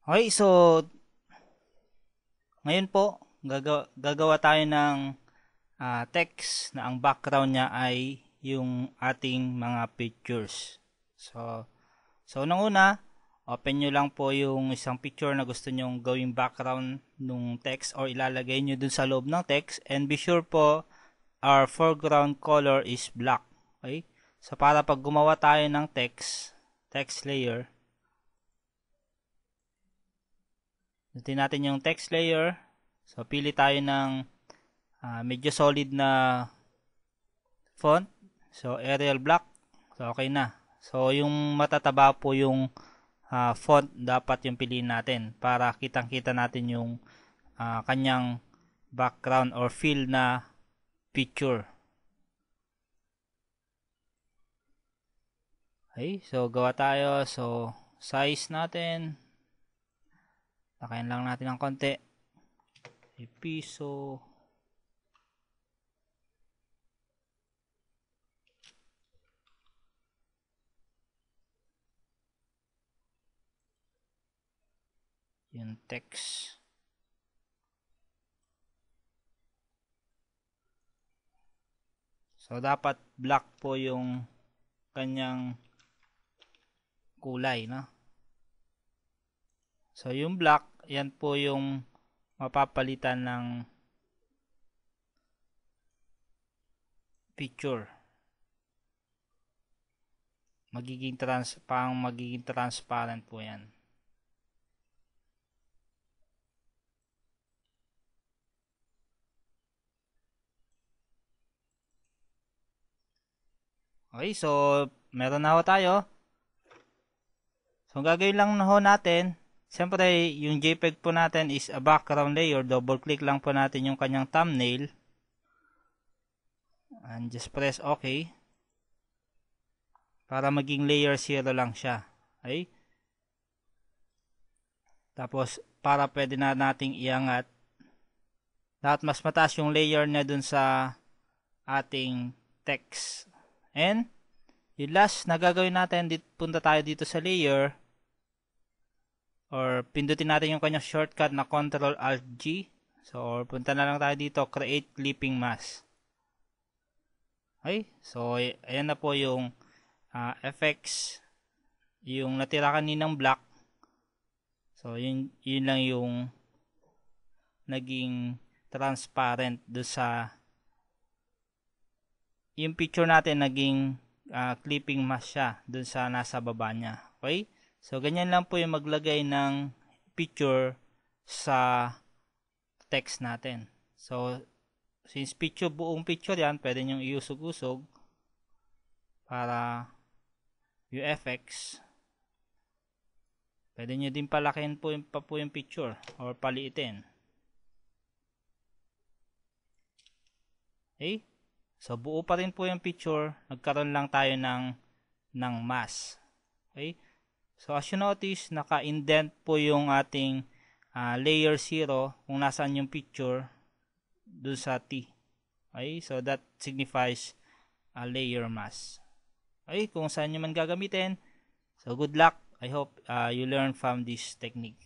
Okay, so ngayon po gagawa tayo ng text na ang background niya ay yung ating mga pictures. So unang-una, open nyo lang po yung isang picture na gusto nyong gawing background ng text or ilalagay nyo dun sa loob ng text, and be sure po our foreground color is black. Okay? So para pag gumawa tayo ng text layer, natin natin yung text layer. So pili tayo ng medyo solid na font. So Arial Black. So okay na. So yung matataba po yung font dapat yung piliin natin para kitang-kita natin yung kanyang background or fill na picture. Okay, so gawa tayo. So size natin, lakayan lang natin ng konti. Piso. Yung text. So dapat black po yung kanyang kulay, no? So yung black, yan po yung mapapalitan ng picture. Magiging transparent po yan. Okay, so meron na ho tayo. So ang gagawin lang na ho natin, siyempre yung JPEG po natin is a background layer. Double click lang po natin yung kanyang thumbnail. And just press OK. Para maging layer 0 lang siya. Okay? Tapos para pwede na nating iangat. Dapat mas mataas yung layer na dun sa ating text. And yung last na gagawin natin, punta tayo dito sa layer. Or pindutin natin yung kanyang shortcut na Ctrl-Alt-G. So, or punta na lang tayo dito, create clipping mask. Okay? So, ayan na po yung effects. Yung natira kaninang black. So, yun lang yung naging transparent do sa yung picture natin, naging clipping mask siya dun sa nasa baba niya. Okay? So, ganyan lang po yung maglagay ng picture sa text natin. So, since buong picture yan, pwede nyo iusog-usog para yung effects. Pwede nyo din palakin po yung picture or paliitin. Okay? So, buo pa rin po yung picture. Nagkaroon lang tayo ng mask. Okay? So, as you notice, naka-indent po yung ating layer 0 kung nasaan yung picture dun sa T. Okay? So, that signifies a layer mask. Okay? Kung saan nyo man gagamitin. So, good luck. I hope you learn from this technique.